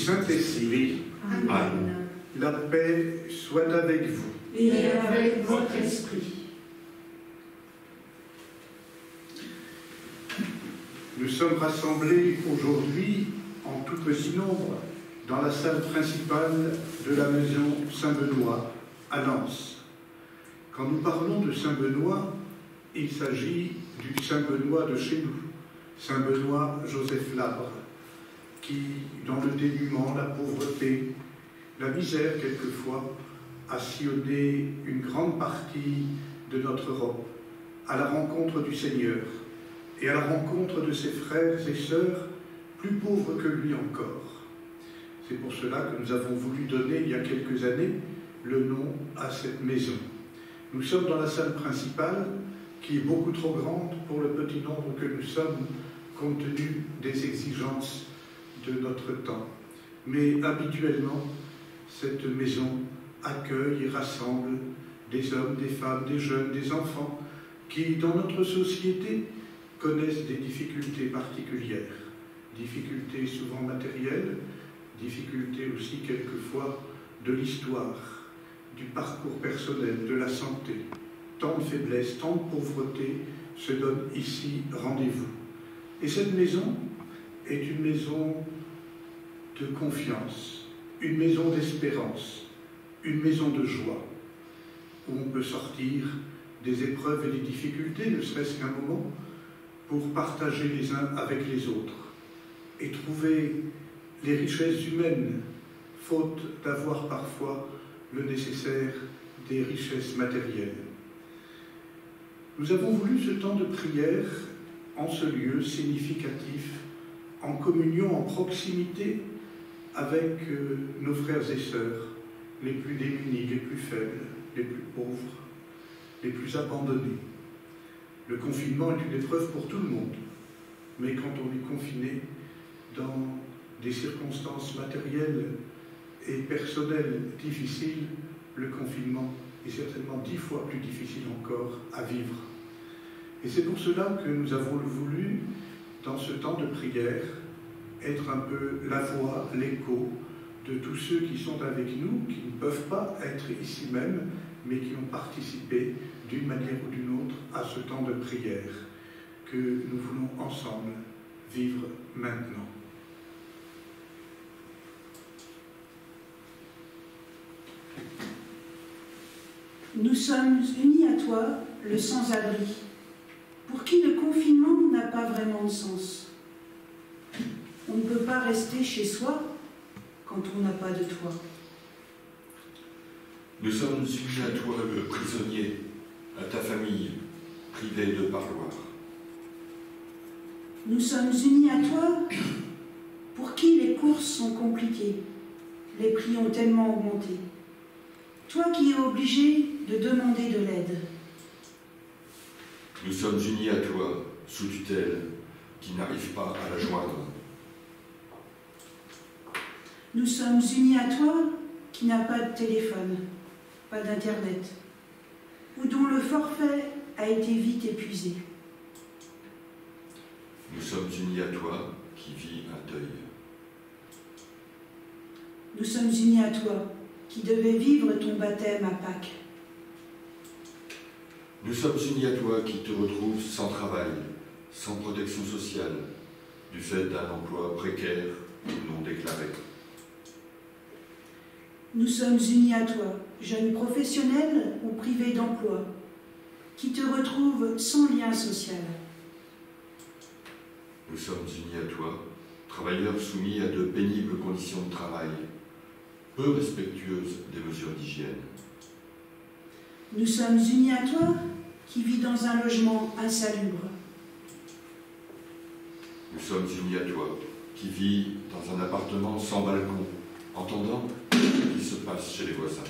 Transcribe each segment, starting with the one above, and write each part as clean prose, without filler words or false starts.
Saint-Esprit. Amen. La paix soit avec vous. Et avec votre esprit. Nous sommes rassemblés aujourd'hui en tout petit nombre dans la salle principale de la maison Saint-Benoît à Lens. Quand nous parlons de Saint-Benoît, il s'agit du Saint-Benoît de chez nous, Saint-Benoît Joseph Labre, qui, dans le dénuement, la pauvreté, la misère quelquefois, a sillonné une grande partie de notre Europe à la rencontre du Seigneur et à la rencontre de ses frères et sœurs plus pauvres que lui encore. C'est pour cela que nous avons voulu donner, il y a quelques années, le nom à cette maison. Nous sommes dans la salle principale, qui est beaucoup trop grande pour le petit nombre que nous sommes, compte tenu des exigences de notre temps. Mais habituellement, cette maison accueille et rassemble des hommes, des femmes, des jeunes, des enfants qui, dans notre société, connaissent des difficultés particulières, difficultés souvent matérielles, difficultés aussi quelquefois de l'histoire, du parcours personnel, de la santé. Tant de faiblesse, tant de pauvreté se donnent ici rendez-vous. Et cette maison est une maison de confiance, une maison d'espérance, une maison de joie, où on peut sortir des épreuves et des difficultés, ne serait-ce qu'un moment, pour partager les uns avec les autres et trouver les richesses humaines, faute d'avoir parfois le nécessaire des richesses matérielles. Nous avons voulu ce temps de prière en ce lieu significatif, en communion, en proximité avec nos frères et sœurs, les plus démunis, les plus faibles, les plus pauvres, les plus abandonnés. Le confinement est une épreuve pour tout le monde, mais quand on est confiné dans des circonstances matérielles et personnelles difficiles, le confinement est certainement 10 fois plus difficile encore à vivre. Et c'est pour cela que nous avons voulu, dans ce temps de prière, être un peu la voix, l'écho de tous ceux qui sont avec nous, qui ne peuvent pas être ici même, mais qui ont participé d'une manière ou d'une autre à ce temps de prière que nous voulons ensemble vivre maintenant. Nous sommes unis à toi, le sans-abri, pour qui le confinement n'a pas vraiment de sens. On ne peut pas rester chez soi quand on n'a pas de toit. Nous sommes unis à toi, le prisonnier, à ta famille, privée de parloir. Nous sommes unis à toi, pour qui les courses sont compliquées, les prix ont tellement augmenté. Toi qui es obligé de demander de l'aide. Nous sommes unis à toi, sous tutelle, qui n'arrive pas à la joindre. Nous sommes unis à toi, qui n'a pas de téléphone, pas d'internet, ou dont le forfait a été vite épuisé. Nous sommes unis à toi, qui vis un deuil. Nous sommes unis à toi, qui devais vivre ton baptême à Pâques. Nous sommes unis à toi, qui te retrouves sans travail, sans protection sociale, du fait d'un emploi précaire ou non déclaré. Nous sommes unis à toi, jeune professionnel ou privé d'emploi, qui te retrouve sans lien social. Nous sommes unis à toi, travailleurs soumis à de pénibles conditions de travail, peu respectueuses des mesures d'hygiène. Nous sommes unis à toi, qui vis dans un logement insalubre. Nous sommes unis à toi, qui vis dans un appartement sans balcon, entendant ce qui se passe chez les voisins.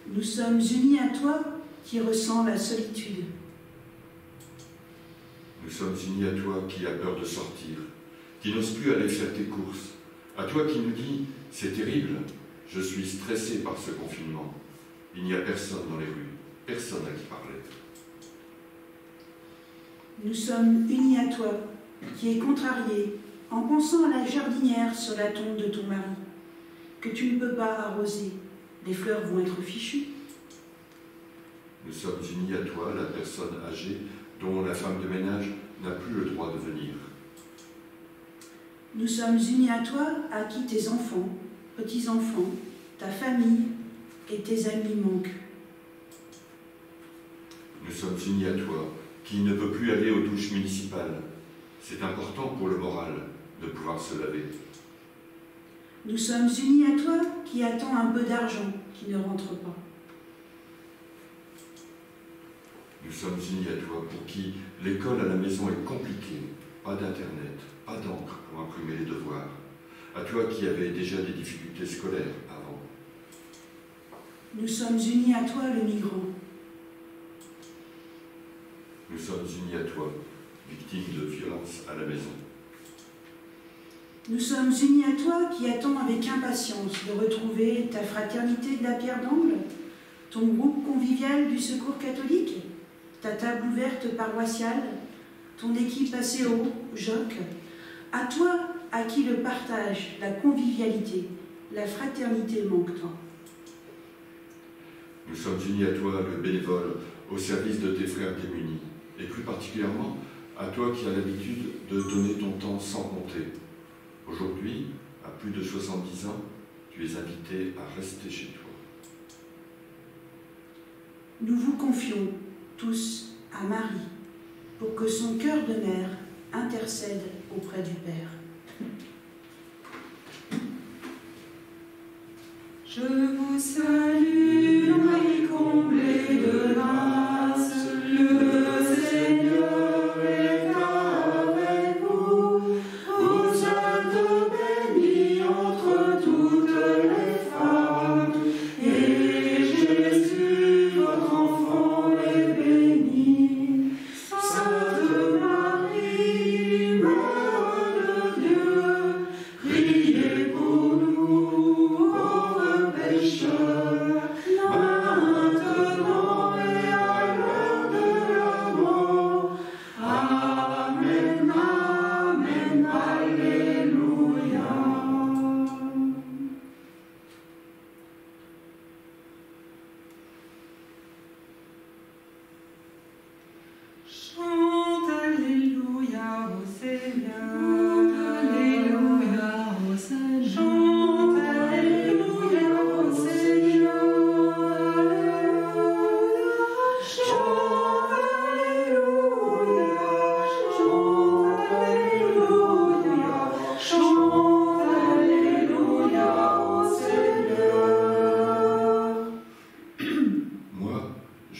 Nous sommes unis à toi, qui ressent la solitude. Nous sommes unis à toi, qui a peur de sortir, qui n'ose plus aller faire tes courses, à toi qui nous dis « c'est terrible, je suis stressé par ce confinement, il n'y a personne dans les rues, personne à qui parler ». Nous sommes unis à toi, qui es contrarié en pensant à la jardinière sur la tombe de ton mari, que tu ne peux pas arroser, les fleurs vont être fichues. Nous sommes unis à toi, la personne âgée dont la femme de ménage n'a plus le droit de venir. Nous sommes unis à toi, à qui tes enfants, petits-enfants, ta famille et tes amis manquent. Nous sommes unis à toi, qui ne peut plus aller aux douches municipales. C'est important pour le moral de pouvoir se laver. Nous sommes unis à toi, qui attend un peu d'argent, qui ne rentre pas. Nous sommes unis à toi, pour qui l'école à la maison est compliquée, pas d'internet, pas d'encre pour imprimer les devoirs. À toi qui avais déjà des difficultés scolaires avant. Nous sommes unis à toi, le migrant. Nous sommes unis à toi, victime de violences à la maison. Nous sommes unis à toi, qui attends avec impatience de retrouver ta fraternité de la pierre d'angle, ton groupe convivial du secours catholique, ta table ouverte paroissiale, ton équipe ACO, JOC, à toi à qui le partage, la convivialité, la fraternité manque tant. Nous sommes unis à toi, le bénévole, au service de tes frères démunis, et plus particulièrement à toi qui as l'habitude de donner ton temps sans compter. Aujourd'hui, à plus de 70 ans, tu es invité à rester chez toi. Nous vous confions tous à Marie, pour que son cœur de mère intercède auprès du Père. Je vous salue, Marie comblée de grâce, le Seigneur est avec vous. Vous êtes bénie entre toutes les femmes, et Jésus, votre enfant, est béni. Sainte Marie, Mère de Dieu, priez pour nous pauvres pécheurs,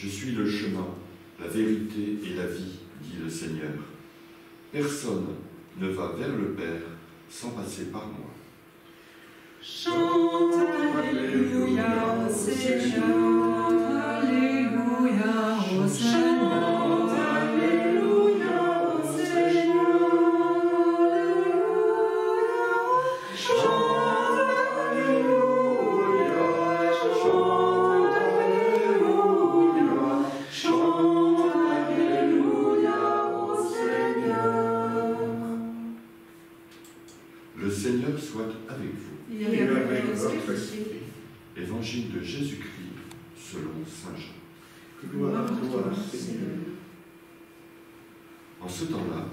Je suis le chemin, la vérité et la vie, dit le Seigneur. Personne ne va vers le Père sans passer par moi. Chante Alléluia au Seigneur, Alléluia au Seigneur, Alléluia au Seigneur, chante Alléluia, chante Alléluia, chante Alléluia au Seigneur. Le Seigneur soit avec vous. Et avec votre esprit. Évangile de Jésus-Christ selon saint Jean. Gloire à toi, Seigneur. En ce temps-là,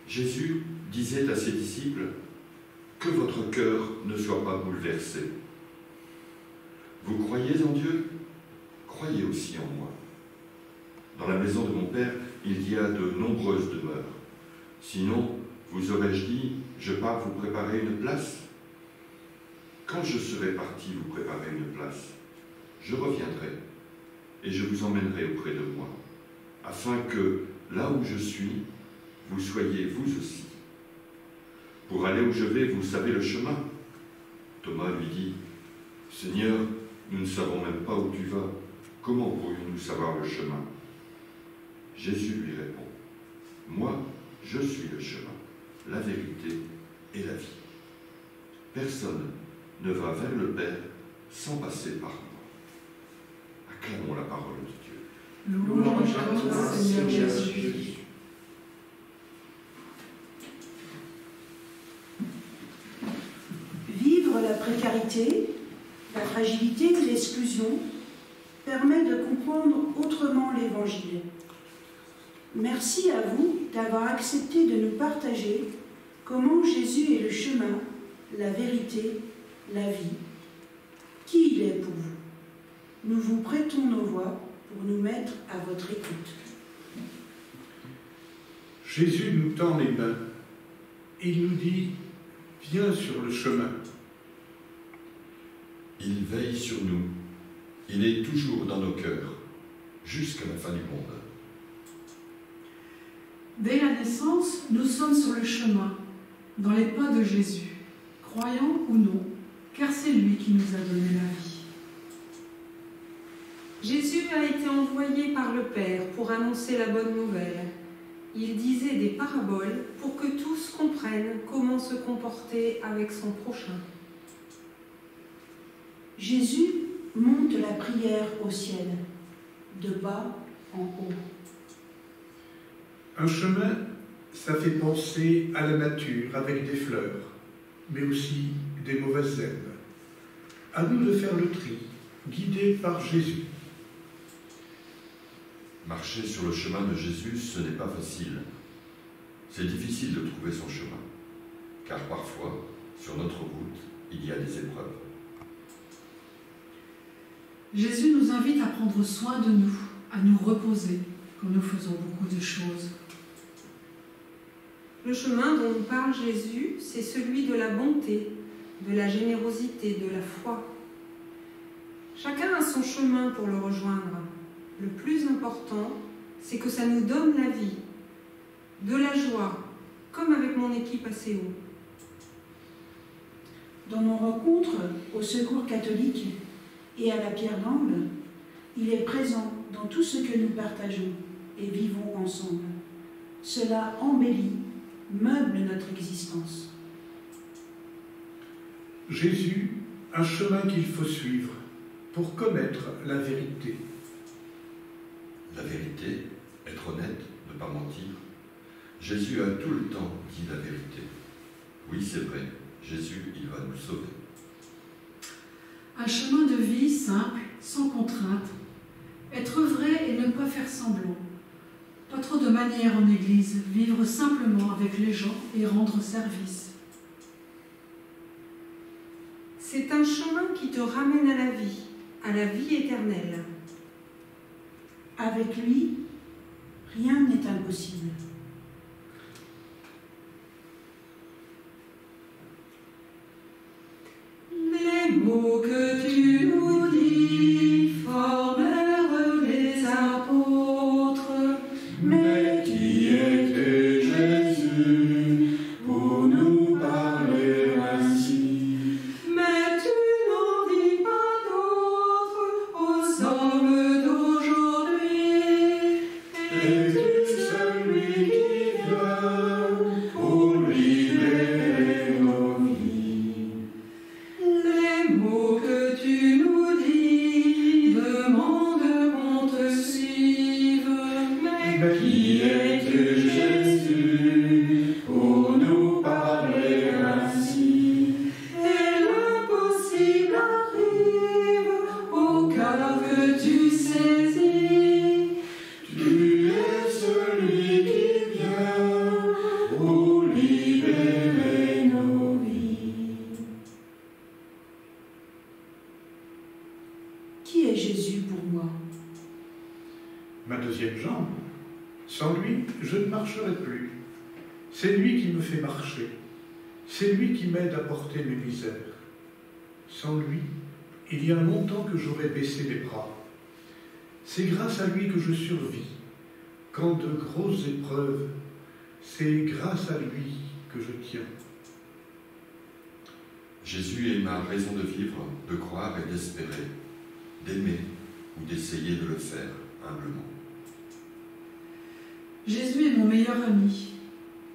Jésus disait à ses disciples, « Que votre cœur ne soit pas bouleversé. Vous croyez en Dieu? Croyez aussi en moi. Dans la maison de mon Père, il y a de nombreuses demeures. Sinon, vous aurais-je dit, je pars vous préparer une place? Quand je serai parti vous préparer une place, je reviendrai et je vous emmènerai auprès de moi, afin que, là où je suis, vous soyez vous aussi. Pour aller où je vais, vous savez le chemin. » Thomas lui dit, « Seigneur, nous ne savons même pas où tu vas. Comment pourrions-nous savoir le chemin ?» Jésus lui répond, « Moi, je suis le chemin, la vérité et la vie. Personne ne va vers le Père sans passer par moi. » Acclamons la parole de Dieu. Louange à toi, Seigneur Jésus. Vivre la précarité, la fragilité et l'exclusion permet de comprendre autrement l'Évangile. Merci à vous d'avoir accepté de nous partager comment Jésus est le chemin, la vérité, la vie. Qui il est pour vous? Nous vous prêtons nos voix pour nous mettre à votre écoute. Jésus nous tend les mains. Il nous dit, viens sur le chemin. Il veille sur nous. Il est toujours dans nos cœurs, jusqu'à la fin du monde. Dès la naissance, nous sommes sur le chemin, dans les pas de Jésus, croyant ou non, car c'est lui qui nous a donné la vie. Jésus a été envoyé par le Père pour annoncer la bonne nouvelle. Il disait des paraboles pour que tous comprennent comment se comporter avec son prochain. Jésus monte la prière au ciel, de bas en haut. Un chemin, ça fait penser à la nature avec des fleurs, mais aussi des mauvaises herbes. À nous de faire le tri, guidés par Jésus. Marcher sur le chemin de Jésus, ce n'est pas facile. C'est difficile de trouver son chemin, car parfois, sur notre route, il y a des épreuves. Jésus nous invite à prendre soin de nous, à nous reposer, quand nous faisons beaucoup de choses. Le chemin dont nous parle Jésus, c'est celui de la bonté, de la générosité, de la foi. Chacun a son chemin pour le rejoindre. Le plus important, c'est que ça nous donne la vie, de la joie, comme avec mon équipe à Séoul. Dans nos rencontres au Secours catholique et à la Pierre d'Angle, il est présent dans tout ce que nous partageons et vivons ensemble. Cela embellit, meuble notre existence. Jésus, un chemin qu'il faut suivre pour connaître la vérité. La vérité, être honnête, ne pas mentir. Jésus a tout le temps dit la vérité. Oui, c'est vrai, Jésus, il va nous sauver. Un chemin de vie simple, sans contrainte. Être vrai et ne pas faire semblant. Pas trop de manières en Église, vivre simplement avec les gens et rendre service. C'est un chemin qui te ramène à la vie éternelle. Avec lui, rien n'est impossible. Les mots que tu nous dis formèrent qui es-tu, Jésus, pour nous parler ainsi? Et l'impossible arrive, au cœur que tu saisis. Tu es celui qui vient pour libérer nos vies. Qui est Jésus pour moi? Ma deuxième jambe. Sans lui, je ne marcherai plus. C'est lui qui me fait marcher. C'est lui qui m'aide à porter mes misères. Sans lui, il y a longtemps que j'aurais baissé les bras. C'est grâce à lui que je survis. Quand de grosses épreuves, c'est grâce à lui que je tiens. Jésus est ma raison de vivre, de croire et d'espérer, d'aimer ou d'essayer de le faire humblement. Jésus est mon meilleur ami,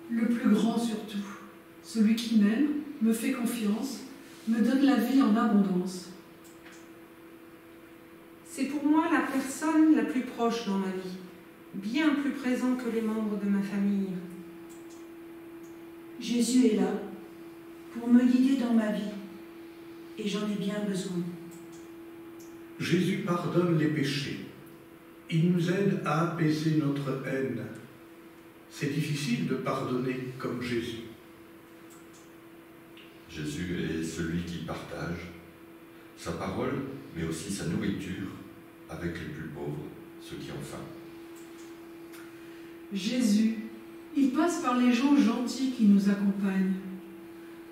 le plus grand surtout, celui qui m'aime, me fait confiance, me donne la vie en abondance. C'est pour moi la personne la plus proche dans ma vie, bien plus présent que les membres de ma famille. Jésus est là pour me guider dans ma vie, et j'en ai bien besoin. Jésus pardonne les péchés. Il nous aide à apaiser notre haine. C'est difficile de pardonner comme Jésus. Jésus est celui qui partage sa parole, mais aussi sa nourriture avec les plus pauvres, ceux qui ont faim. Jésus, il passe par les gens gentils qui nous accompagnent,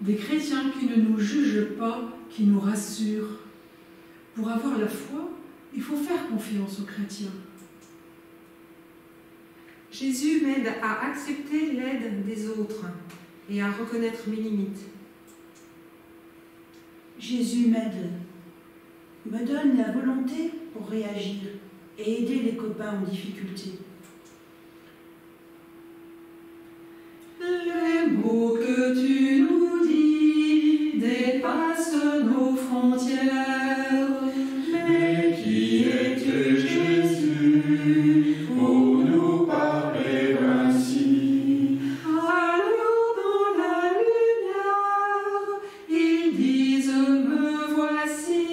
des chrétiens qui ne nous jugent pas, qui nous rassurent. Pour avoir la foi, il faut faire confiance aux chrétiens. Jésus m'aide à accepter l'aide des autres et à reconnaître mes limites. Jésus m'aide, me donne la volonté pour réagir et aider les copains en difficulté. Les mots que tu nous dis dépassent nos frontières. Mais qui es-tu, Jésus, pour nous parler ainsi? Alors dans la lumière, ils disent me voici.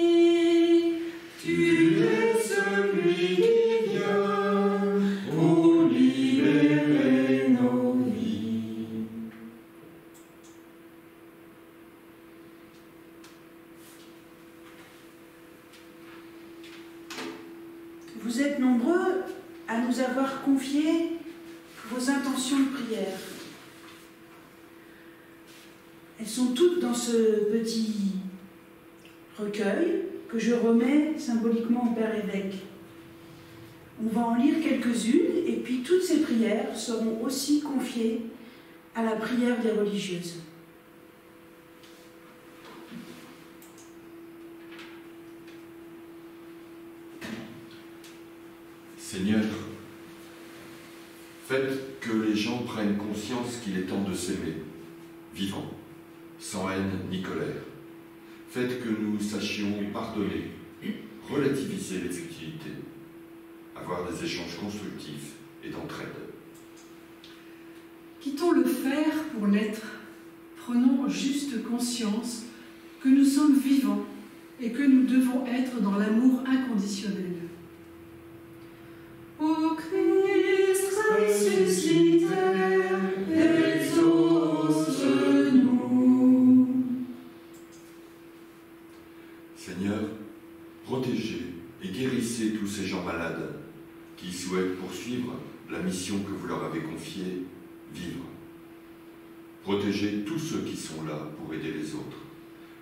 Tu es celui qui vient pour libérer nos vies. Vous êtes nombreux à nous avoir confié vos intentions de prière. Elles sont toutes dans ce petit recueil que je remets symboliquement au Père évêque. On va en lire quelques-unes et puis toutes ces prières seront aussi confiées à la prière des religieuses. Seigneur, faites que les gens prennent conscience qu'il est temps de s'aimer, vivant, sans haine ni colère. Faites que nous sachions pardonner, relativiser les futilités, avoir des échanges constructifs et d'entraide. Quittons le faire pour l'être. Prenons juste conscience que nous sommes vivants et que nous devons être dans l'amour inconditionnel. Ô Christ ressuscité, exauce-nous. Seigneur, protégez et guérissez tous ces gens malades qui souhaitent poursuivre la mission que vous leur avez confiée, vivre. Protégez tous ceux qui sont là pour aider les autres,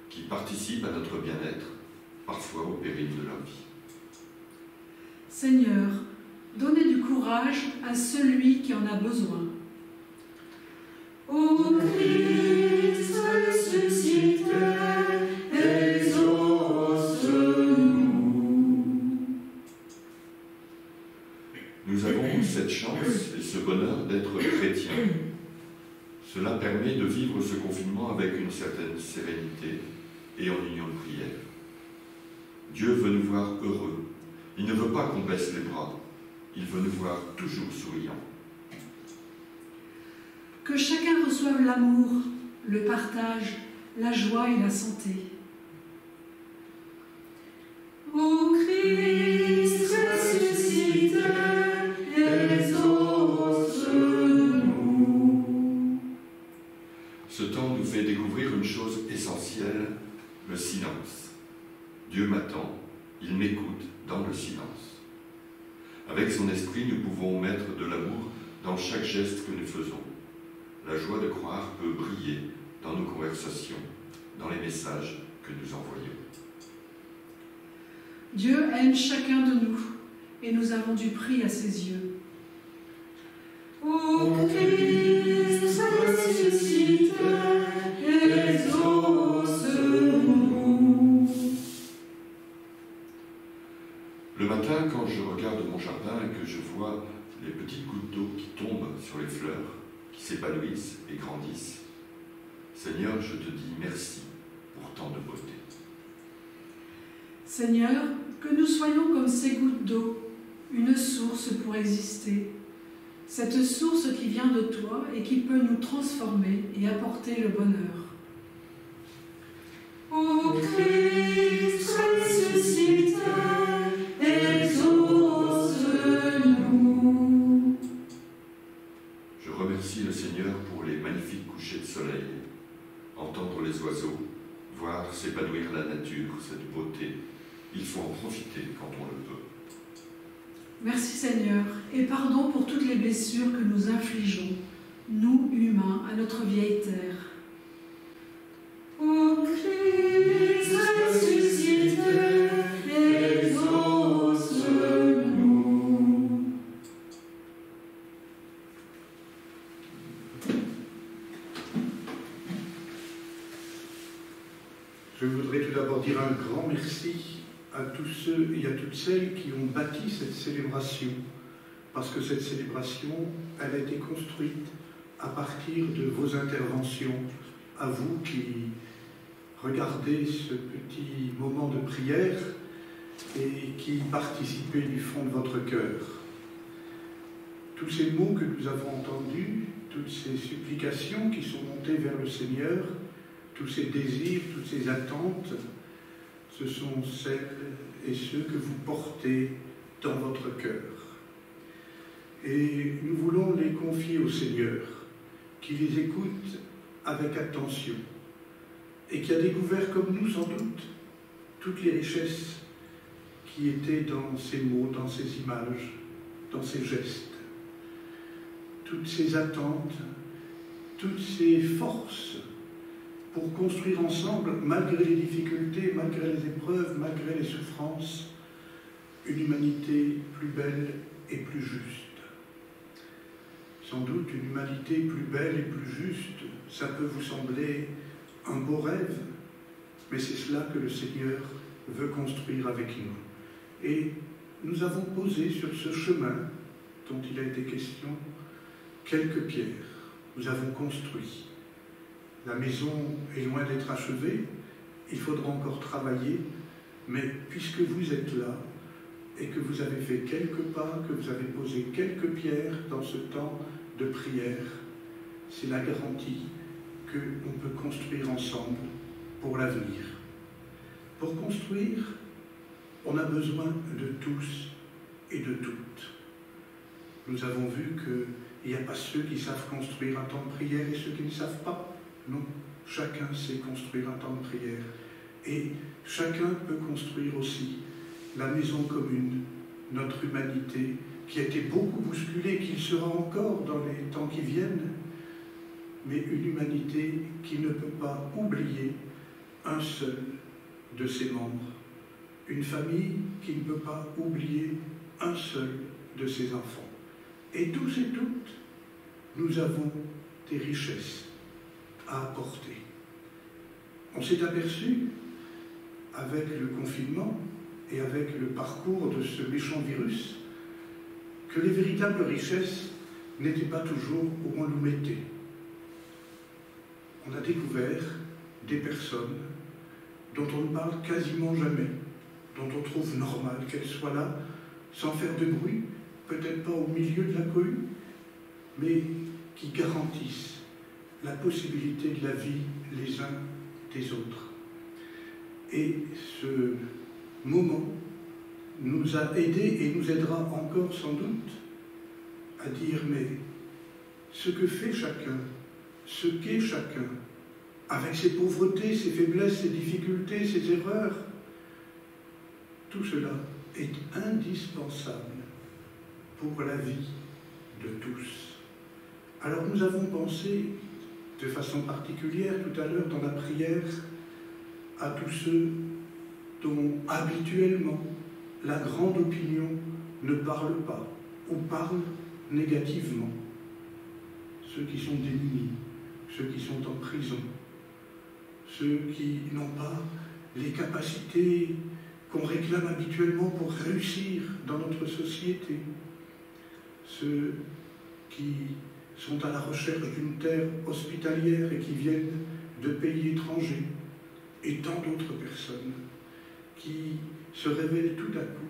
qui participent à notre bien-être, parfois au péril de leur vie. Seigneur, donnez du courage à celui qui en a besoin. Ô Christ ressuscité, exauce-nous. Nous avons cette chance et ce bonheur d'être chrétiens. Cela permet de vivre ce confinement avec une certaine sérénité et en union de prière. Dieu veut nous voir heureux. Il ne veut pas qu'on baisse les bras. Il veut nous voir toujours souriants. Que chacun reçoive l'amour, le partage, la joie et la santé. Ô Christ ressuscité, exauce-nous. Ce temps nous fait découvrir une chose essentielle, le silence. Dieu m'attend, il m'écoute dans le silence. Avec son esprit, nous pouvons mettre de l'amour dans chaque geste que nous faisons. La joie de croire peut briller dans nos conversations, dans les messages que nous envoyons. Dieu aime chacun de nous et nous avons du prix à ses yeux. Ô Christ ressuscité, exauce-nous. Le matin, quand je regarde mon jardin et que je vois les petites gouttes d'eau qui tombent sur les fleurs, qui s'épanouissent et grandissent, Seigneur, je te dis merci pour tant de beauté. Seigneur, que nous soyons comme ces gouttes d'eau, une source pour exister. Cette source qui vient de toi et qui peut nous transformer et apporter le bonheur. Ô Christ ressuscité, exauce-nous. Je remercie le Seigneur pour les magnifiques couchers de soleil, entendre les oiseaux, voir s'épanouir la nature, cette beauté. Il faut en profiter quand on le peut. Merci Seigneur, et pardon pour toutes les blessures que nous infligeons, nous humains, à notre vieille terre. Ô Christ ressuscité, exauce-nous. Je voudrais tout d'abord dire un grand merci à tous ceux et à toutes celles qui ont bâti cette célébration, parce que cette célébration, elle a été construite à partir de vos interventions, à vous qui regardez ce petit moment de prière et qui participez du fond de votre cœur. Tous ces mots que nous avons entendus, toutes ces supplications qui sont montées vers le Seigneur, tous ces désirs, toutes ces attentes, ce sont celles et ceux que vous portez dans votre cœur. Et nous voulons les confier au Seigneur, qui les écoute avec attention et qui a découvert, comme nous sans doute, toutes les richesses qui étaient dans ces mots, dans ces images, dans ces gestes, toutes ces attentes, toutes ces forces pour construire ensemble, malgré les difficultés, malgré les épreuves, malgré les souffrances, une humanité plus belle et plus juste. Sans doute une humanité plus belle et plus juste, ça peut vous sembler un beau rêve, mais c'est cela que le Seigneur veut construire avec nous. Et nous avons posé sur ce chemin dont il a été question quelques pierres. Nous avons construit. La maison est loin d'être achevée, il faudra encore travailler, mais puisque vous êtes là et que vous avez fait quelques pas, que vous avez posé quelques pierres dans ce temps de prière, c'est la garantie qu'on peut construire ensemble pour l'avenir. Pour construire, on a besoin de tous et de toutes. Nous avons vu qu'il n'y a pas ceux qui savent construire un temps de prière et ceux qui ne savent pas. Non, chacun sait construire un temps de prière. Et chacun peut construire aussi la maison commune, notre humanité, qui a été beaucoup bousculée, qui le sera encore dans les temps qui viennent, mais une humanité qui ne peut pas oublier un seul de ses membres. Une famille qui ne peut pas oublier un seul de ses enfants. Et tous et toutes, nous avons des richesses à apporter. On s'est aperçu, avec le confinement et avec le parcours de ce méchant virus, que les véritables richesses n'étaient pas toujours où on nous mettait. On a découvert des personnes dont on ne parle quasiment jamais, dont on trouve normal qu'elles soient là, sans faire de bruit, peut-être pas au milieu de la cohue, mais qui garantissent la possibilité de la vie les uns des autres. Et ce moment nous a aidés et nous aidera encore sans doute à dire, mais ce que fait chacun, ce qu'est chacun, avec ses pauvretés, ses faiblesses, ses difficultés, ses erreurs, tout cela est indispensable pour la vie de tous. Alors nous avons pensé de façon particulière tout à l'heure dans la prière à tous ceux dont habituellement la grande opinion ne parle pas ou parle négativement. Ceux qui sont démunis, ceux qui sont en prison, ceux qui n'ont pas les capacités qu'on réclame habituellement pour réussir dans notre société, ceux qui sont à la recherche d'une terre hospitalière et qui viennent de pays étrangers, et tant d'autres personnes qui se révèlent tout à coup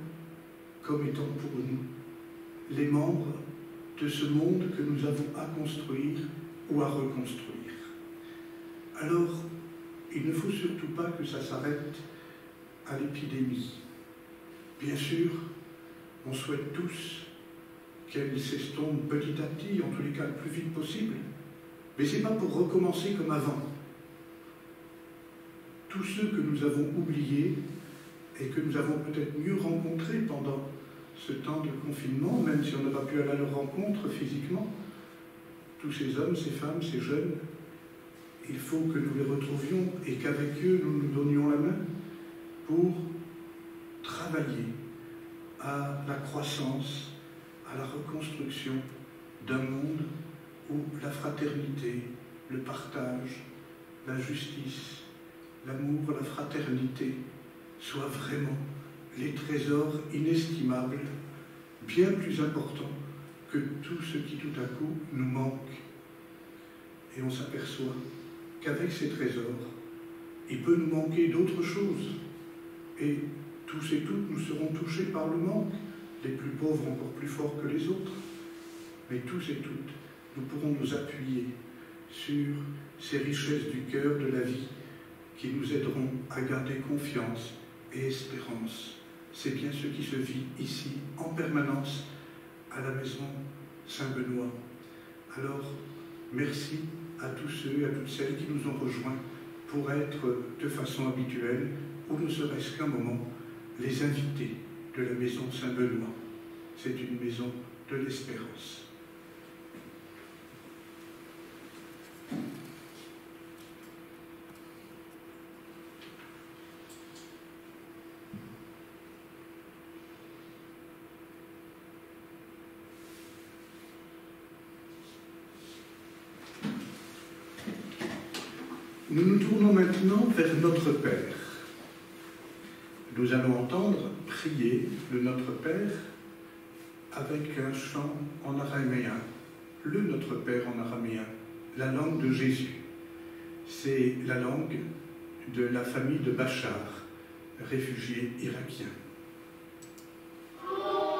comme étant pour nous les membres de ce monde que nous avons à construire ou à reconstruire. Alors, il ne faut surtout pas que ça s'arrête à l'épidémie. Bien sûr, on souhaite tous qu'elle s'estompe petit à petit, en tous les cas le plus vite possible, mais ce n'est pas pour recommencer comme avant. Tous ceux que nous avons oubliés et que nous avons peut-être mieux rencontrés pendant ce temps de confinement, même si on n'a pas pu aller à leur rencontre physiquement, tous ces hommes, ces femmes, ces jeunes, il faut que nous les retrouvions et qu'avec eux, nous nous donnions la main pour travailler à la croissance, à la reconstruction d'un monde où la fraternité, le partage, la justice, l'amour, la fraternité soient vraiment les trésors inestimables, bien plus importants que tout ce qui tout à coup nous manque. Et on s'aperçoit qu'avec ces trésors, il peut nous manquer d'autres choses. Et tous et toutes, nous serons touchés par le manque, les plus pauvres encore plus forts que les autres. Mais tous et toutes, nous pourrons nous appuyer sur ces richesses du cœur, de la vie, qui nous aideront à garder confiance et espérance. C'est bien ce qui se vit ici, en permanence, à la maison Saint-Benoît. Alors, merci à tous ceux et à toutes celles qui nous ont rejoints pour être de façon habituelle, ou ne serait-ce qu'un moment, les invités de la maison Saint-Benoît. C'est une maison de l'espérance. Nous nous tournons maintenant vers notre Père. Nous allons entendre prier le Notre Père avec un chant en araméen, le Notre Père en araméen, la langue de Jésus. C'est la langue de la famille de Bachar, réfugiés irakiens. Oh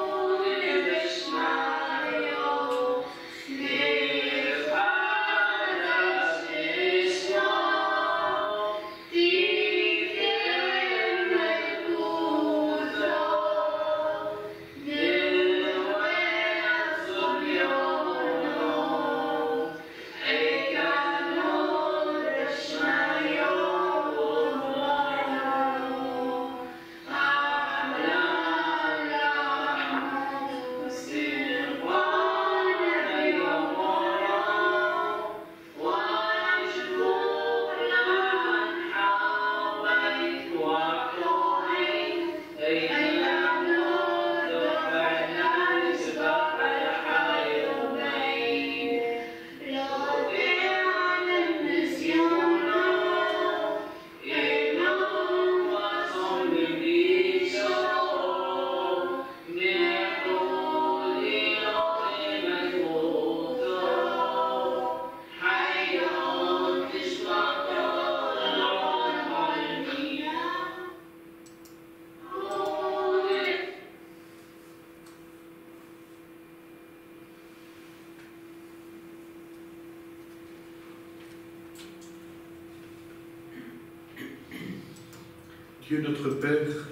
Dieu notre Père,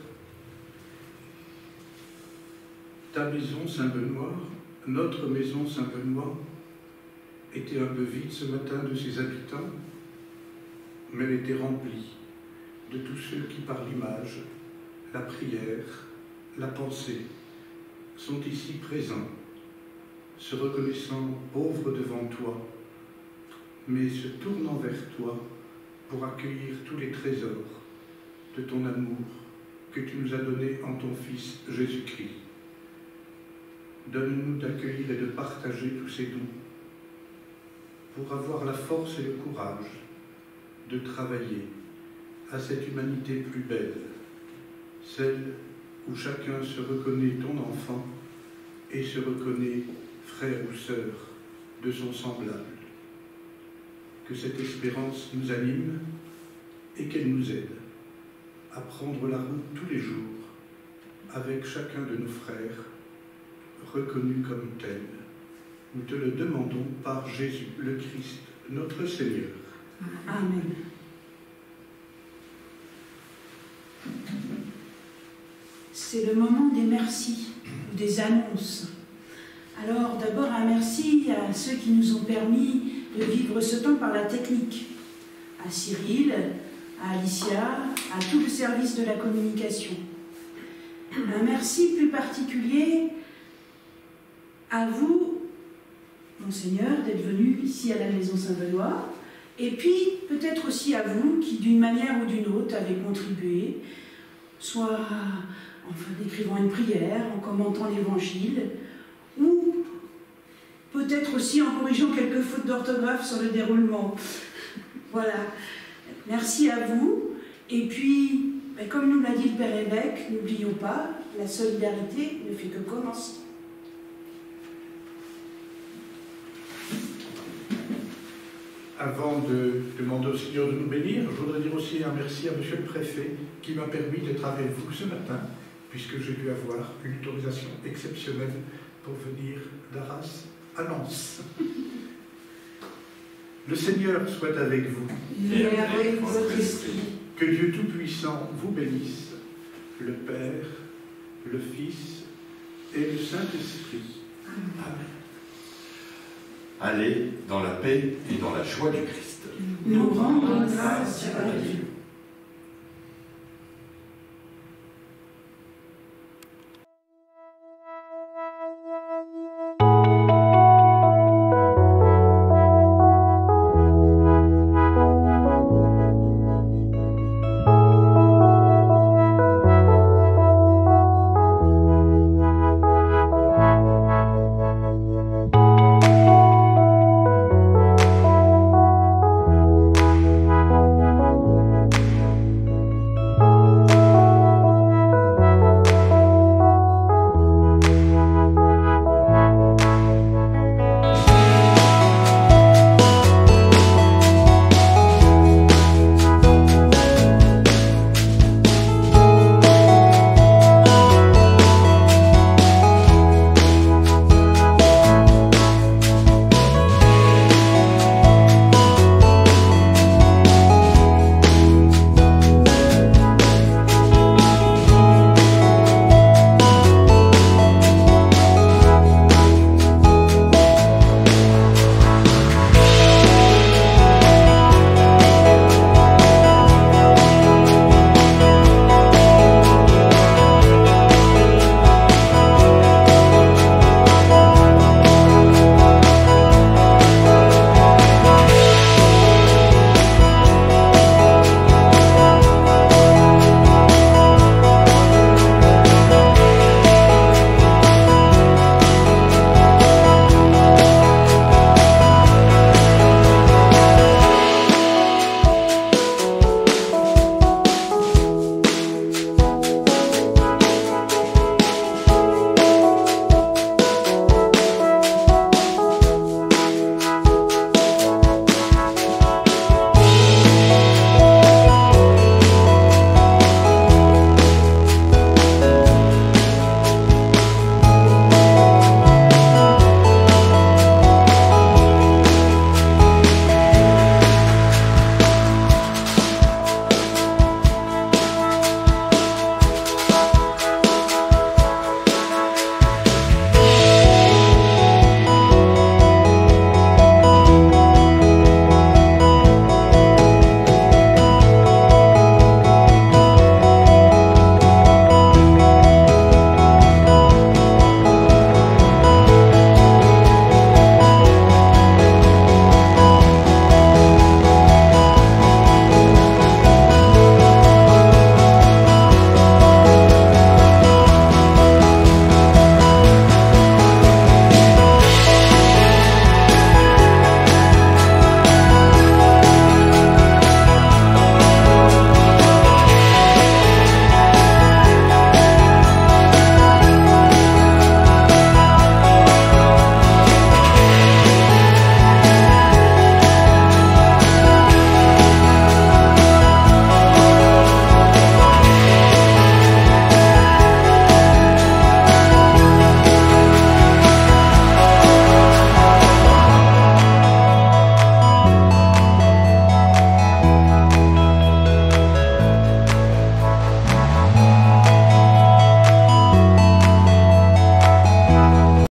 ta maison Saint-Benoît, notre maison Saint-Benoît, était un peu vide ce matin de ses habitants, mais elle était remplie de tous ceux qui, par l'image, la prière, la pensée, sont ici présents, se reconnaissant pauvres devant toi, mais se tournant vers toi pour accueillir tous les trésors de ton amour que tu nous as donné en ton Fils Jésus-Christ. Donne-nous d'accueillir et de partager tous ces dons pour avoir la force et le courage de travailler à cette humanité plus belle, celle où chacun se reconnaît ton enfant et se reconnaît frère ou sœur de son semblable. Que cette espérance nous anime et qu'elle nous aide à prendre la route tous les jours avec chacun de nos frères, reconnus comme tels. Nous te le demandons par Jésus le Christ, notre Seigneur. Amen. C'est le moment des merci, ou des annonces. Alors d'abord un merci à ceux qui nous ont permis de vivre ce temps par la technique, à Cyril, à Alicia, à tout le service de la communication. Un merci plus particulier à vous, Monseigneur, d'être venu ici à la Maison Saint-Benoît, et puis peut-être aussi à vous qui, d'une manière ou d'une autre, avez contribué, soit en écrivant une prière, en commentant l'Évangile, ou peut-être aussi en corrigeant quelques fautes d'orthographe sur le déroulement. Voilà. Merci à vous. Et puis, comme nous l'a dit le Père évêque, n'oublions pas, la solidarité ne fait que commencer. Avant de demander au Seigneur de nous bénir, je voudrais dire aussi un merci à Monsieur le Préfet qui m'a permis d'être avec vous ce matin, puisque j'ai dû avoir une autorisation exceptionnelle pour venir d'Arras à Lens. Le Seigneur soit avec vous. Et avec votre esprit. Que Dieu Tout-Puissant vous bénisse, le Père, le Fils et le Saint-Esprit. Amen. Allez dans la paix et dans la joie du Christ. Nous rendons grâce à Dieu.